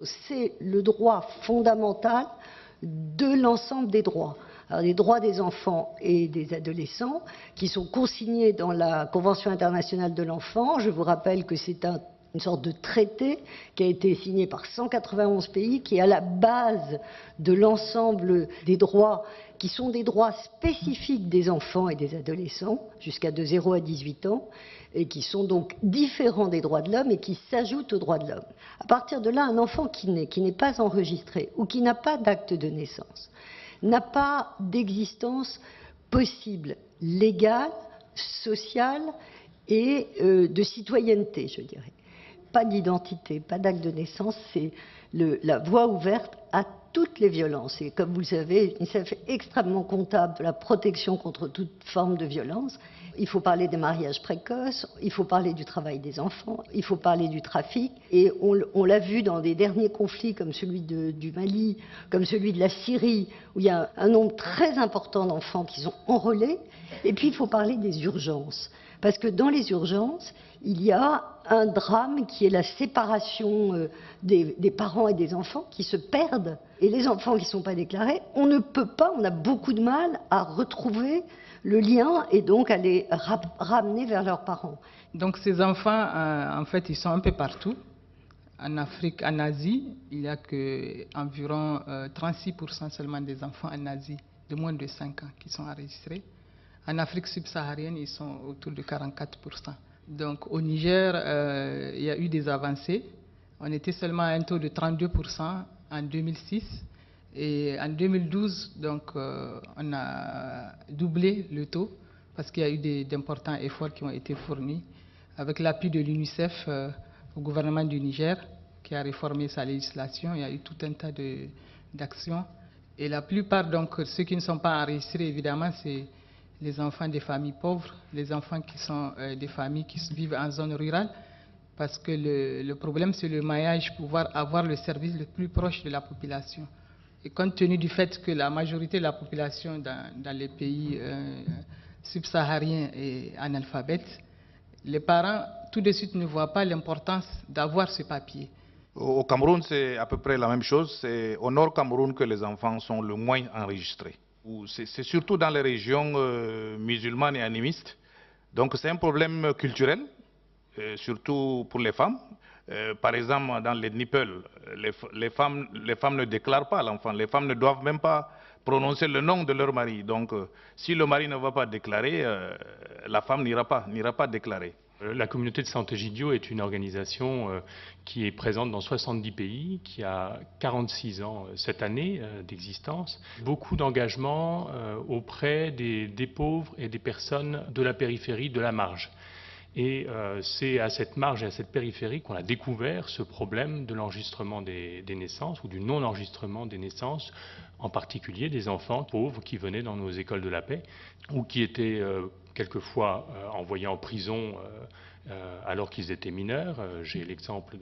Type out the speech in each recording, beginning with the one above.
C'est le droit fondamental de l'ensemble des droits. Alors, les droits des enfants et des adolescents qui sont consignés dans la Convention internationale de l'enfant. Je vous rappelle que c'est une sorte de traité qui a été signé par 191 pays, qui est à la base de l'ensemble des droits, qui sont des droits spécifiques des enfants et des adolescents, jusqu'à de 0 à 18 ans, et qui sont donc différents des droits de l'homme et qui s'ajoutent aux droits de l'homme. À partir de là, un enfant qui n'est pas enregistré ou qui n'a pas d'acte de naissance n'a pas d'existence possible, légale, sociale et de citoyenneté, je dirais. Pas d'identité, pas d'acte de naissance, c'est la voie ouverte à toutes les violences. Et comme vous le savez, l'UNICEF est extrêmement comptable de la protection contre toute forme de violence. Il faut parler des mariages précoces, il faut parler du travail des enfants, il faut parler du trafic. Et on l'a vu dans des derniers conflits comme celui du Mali, comme celui de la Syrie, où il y a un nombre très important d'enfants qui sont enrôlés. Et puis il faut parler des urgences. Parce que dans les urgences, il y a un drame qui est la séparation des parents et des enfants qui se perdent. Et les enfants qui ne sont pas déclarés, on ne peut pas, on a beaucoup de mal à retrouver le lien et donc à les ramener vers leurs parents. Donc ces enfants, en fait, ils sont un peu partout. En Afrique, en Asie, il n'y a qu'environ 36% seulement des enfants en Asie de moins de 5 ans qui sont enregistrés. En Afrique subsaharienne, ils sont autour de 44%. Donc au Niger, il y a eu des avancées. On était seulement à un taux de 32% en 2006. Et en 2012, donc, on a doublé le taux parce qu'il y a eu d'importants efforts qui ont été fournis avec l'appui de l'UNICEF au gouvernement du Niger qui a réformé sa législation. Il y a eu tout un tas d'actions. Et la plupart, donc, ceux qui ne sont pas enregistrés, évidemment, c'est les enfants des familles pauvres, les enfants qui sont des familles qui vivent en zone rurale, parce que le problème, c'est le maillage, pouvoir avoir le service le plus proche de la population. Et compte tenu du fait que la majorité de la population dans les pays subsahariens est analphabète, les parents, tout de suite, ne voient pas l'importance d'avoir ce papier. Au Cameroun, c'est à peu près la même chose. C'est au nord Cameroun que les enfants sont le moins enregistrés. C'est surtout dans les régions musulmanes et animistes. Donc c'est un problème culturel, surtout pour les femmes. Par exemple, dans les Nippel, les femmes ne déclarent pas l'enfant. Les femmes ne doivent même pas prononcer le nom de leur mari. Donc si le mari ne va pas déclarer, la femme n'ira pas déclarer. La communauté de Sant'Egidio est une organisation qui est présente dans 70 pays, qui a 46 ans cette année d'existence. Beaucoup d'engagement auprès des pauvres et des personnes de la périphérie, de la marge. Et c'est à cette marge et à cette périphérie qu'on a découvert ce problème de l'enregistrement des naissances ou du non-enregistrement des naissances, en particulier des enfants pauvres qui venaient dans nos écoles de la paix ou qui étaient quelquefois envoyés en prison alors qu'ils étaient mineurs. J'ai l'exemple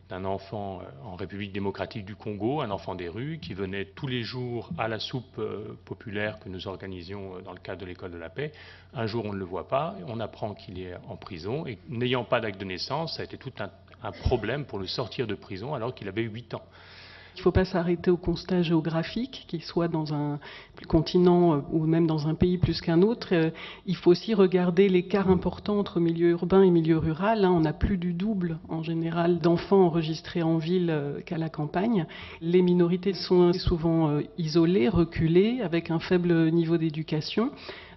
d'un enfant en République démocratique du Congo, un enfant des rues, qui venait tous les jours à la soupe populaire que nous organisions dans le cadre de l'école de la paix. Un jour, on ne le voit pas, on apprend qu'il est en prison, et n'ayant pas d'acte de naissance, ça a été tout un problème pour le sortir de prison alors qu'il avait 8 ans. Il ne faut pas s'arrêter au constat géographique, qu'il soit dans un continent ou même dans un pays plus qu'un autre. Il faut aussi regarder l'écart important entre milieu urbain et milieu rural. On a plus du double, en général, d'enfants enregistrés en ville qu'à la campagne. Les minorités sont souvent isolées, reculées, avec un faible niveau d'éducation.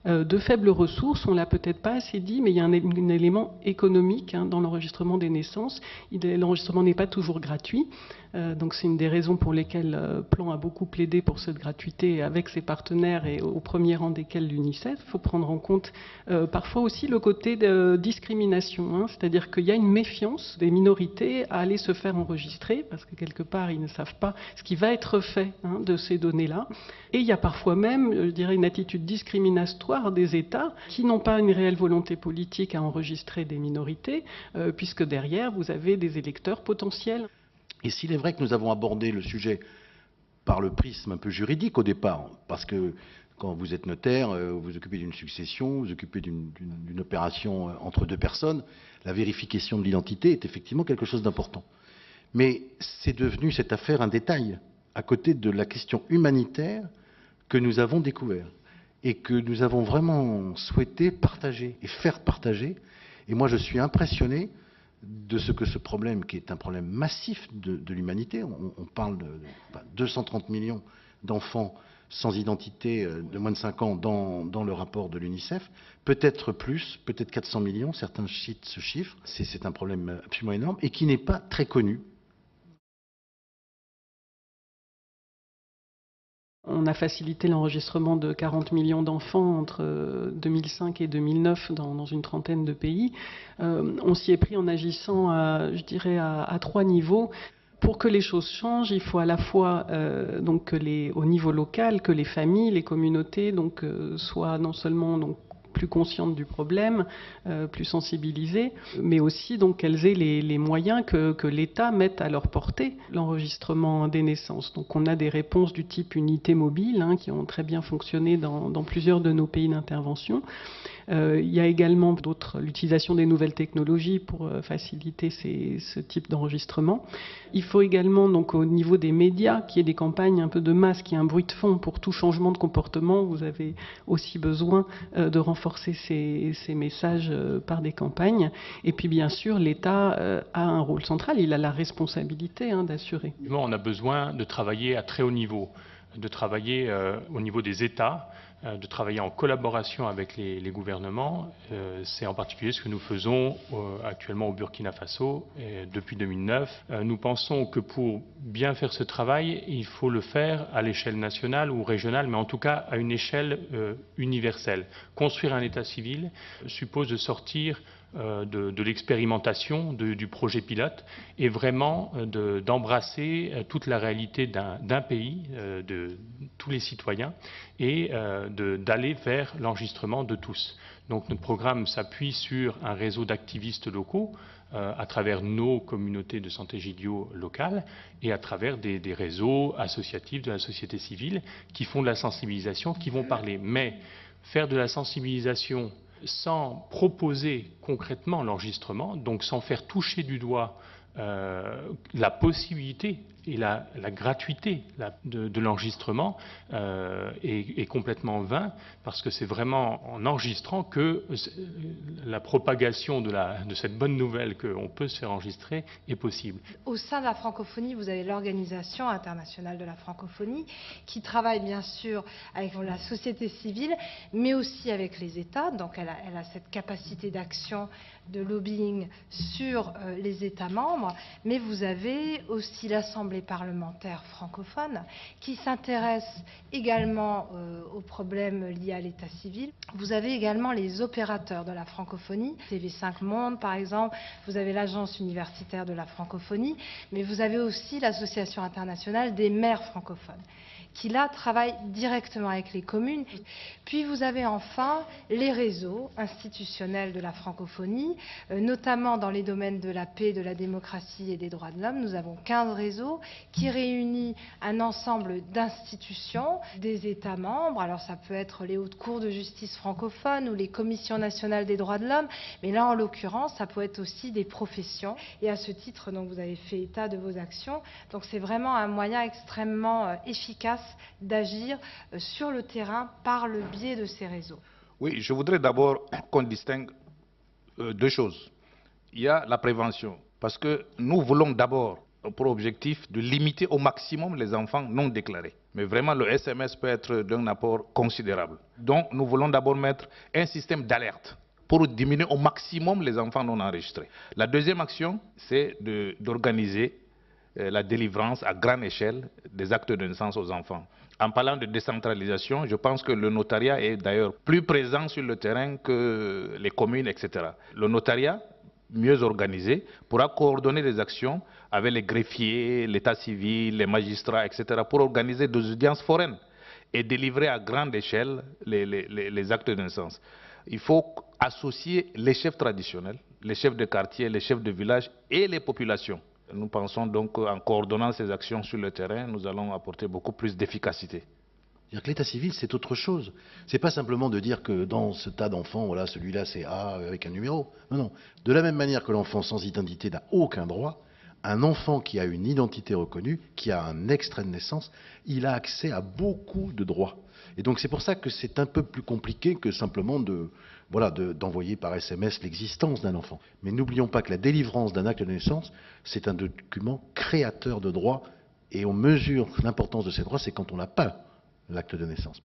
De faibles ressources, on ne l'a peut-être pas assez dit, mais il y a un élément économique dans l'enregistrement des naissances. L'enregistrement n'est pas toujours gratuit, donc c'est une des raisons pour lesquelles Plan a beaucoup plaidé pour cette gratuité avec ses partenaires et au premier rang desquels l'UNICEF. Il faut prendre en compte parfois aussi le côté de discrimination, c'est-à-dire qu'il y a une méfiance des minorités à aller se faire enregistrer, parce que quelque part ils ne savent pas ce qui va être fait de ces données-là. Et il y a parfois même, je dirais, une attitude discriminatoire des États qui n'ont pas une réelle volonté politique à enregistrer des minorités, puisque derrière, vous avez des électeurs potentiels. Et s'il est vrai que nous avons abordé le sujet par le prisme un peu juridique au départ, parce que quand vous êtes notaire, vous occupez d'une succession, vous occupez d'une opération entre deux personnes, la vérification de l'identité est effectivement quelque chose d'important. Mais c'est devenu cette affaire un détail, à côté de la question humanitaire que nous avons découvert et que nous avons vraiment souhaité partager et faire partager. Et moi, je suis impressionné de ce que ce problème, qui est un problème massif de l'humanité, on parle de 230 millions d'enfants sans identité de moins de 5 ans dans le rapport de l'UNICEF, peut-être plus, peut-être 400 millions, certains citent ce chiffre, c'est un problème absolument énorme et qui n'est pas très connu. On a facilité l'enregistrement de 40 millions d'enfants entre 2005 et 2009 dans une trentaine de pays. On s'y est pris en agissant, je dirais, à 3 niveaux. Pour que les choses changent, il faut à la fois donc au niveau local, que les familles, les communautés soient non seulement plus conscientes du problème, plus sensibilisées, mais aussi donc qu'elles aient les moyens que l'État mette à leur portée l'enregistrement des naissances. Donc on a des réponses du type unité mobile qui ont très bien fonctionné dans plusieurs de nos pays d'intervention. Il y a également l'utilisation des nouvelles technologies pour faciliter ce type d'enregistrement. Il faut également, donc, au niveau des médias, qu'il y ait des campagnes un peu de masse, qu'il y ait un bruit de fond pour tout changement de comportement. Vous avez aussi besoin de renforcer ces messages par des campagnes. Et puis, bien sûr, l'État a un rôle central. Il a la responsabilité d'assurer. On a besoin de travailler à très haut niveau, de travailler au niveau des États, de travailler en collaboration avec les gouvernements. C'est en particulier ce que nous faisons actuellement au Burkina Faso depuis 2009. Nous pensons que pour bien faire ce travail, il faut le faire à l'échelle nationale ou régionale, mais en tout cas à une échelle universelle. Construire un État civil suppose de sortir de l'expérimentation, du projet pilote, et vraiment d'embrasser toute la réalité d'un pays, de tous les citoyens, et d'aller vers l'enregistrement de tous. Donc notre programme s'appuie sur un réseau d'activistes locaux à travers nos communautés de santé Gidio locales et à travers des réseaux associatifs de la société civile qui font de la sensibilisation, qui vont parler. Mais faire de la sensibilisation sans proposer concrètement l'enregistrement, donc sans faire toucher du doigt la possibilité et la gratuité de l'enregistrement est complètement vain, parce que c'est vraiment en enregistrant que la propagation de cette bonne nouvelle qu'on peut se faire enregistrer est possible. Au sein de la francophonie, vous avez l'Organisation internationale de la francophonie qui travaille bien sûr avec la société civile, mais aussi avec les États. Donc elle a cette capacité d'action, de lobbying sur les États membres, mais vous avez aussi l'Assemblée parlementaire francophone qui s'intéresse également aux problèmes liés à l'état civil. Vous avez également les opérateurs de la francophonie, TV5 Monde par exemple, vous avez l'Agence universitaire de la francophonie, mais vous avez aussi l'Association internationale des maires francophones, qui là travaille directement avec les communes. Puis vous avez enfin les réseaux institutionnels de la francophonie, notamment dans les domaines de la paix, de la démocratie et des droits de l'homme. Nous avons 15 réseaux qui réunissent un ensemble d'institutions, des États membres. Alors ça peut être les hautes cours de justice francophones ou les commissions nationales des droits de l'homme, mais là en l'occurrence ça peut être aussi des professions. Et à ce titre, donc, vous avez fait état de vos actions. Donc c'est vraiment un moyen extrêmement efficace d'agir sur le terrain par le biais de ces réseaux. Oui, je voudrais d'abord qu'on distingue deux choses. Il y a la prévention, parce que nous voulons d'abord pour objectif de limiter au maximum les enfants non déclarés. Mais vraiment, le SMS peut être d'un apport considérable. Donc, nous voulons d'abord mettre un système d'alerte pour diminuer au maximum les enfants non enregistrés. La deuxième action, c'est d'organiser la délivrance à grande échelle des actes de naissance aux enfants. En parlant de décentralisation, je pense que le notariat est d'ailleurs plus présent sur le terrain que les communes, etc. Le notariat, mieux organisé, pourra coordonner des actions avec les greffiers, l'état civil, les magistrats, etc. pour organiser des audiences foraines et délivrer à grande échelle les actes de naissance. Il faut associer les chefs traditionnels, les chefs de quartier, les chefs de village et les populations. Nous pensons donc qu'en coordonnant ces actions sur le terrain, nous allons apporter beaucoup plus d'efficacité. C'est-à-dire que l'état civil, c'est autre chose. C'est pas simplement de dire que dans ce tas d'enfants, voilà, celui-là c'est A avec un numéro. Non, non. De la même manière que l'enfant sans identité n'a aucun droit, Un enfant qui a une identité reconnue, qui a un extrait de naissance, il a accès à beaucoup de droits. Et donc c'est pour ça que c'est un peu plus compliqué que simplement d'envoyer par SMS l'existence d'un enfant. Mais n'oublions pas que la délivrance d'un acte de naissance, c'est un document créateur de droits, et on mesure l'importance de ces droits, c'est quand on n'a pas l'acte de naissance.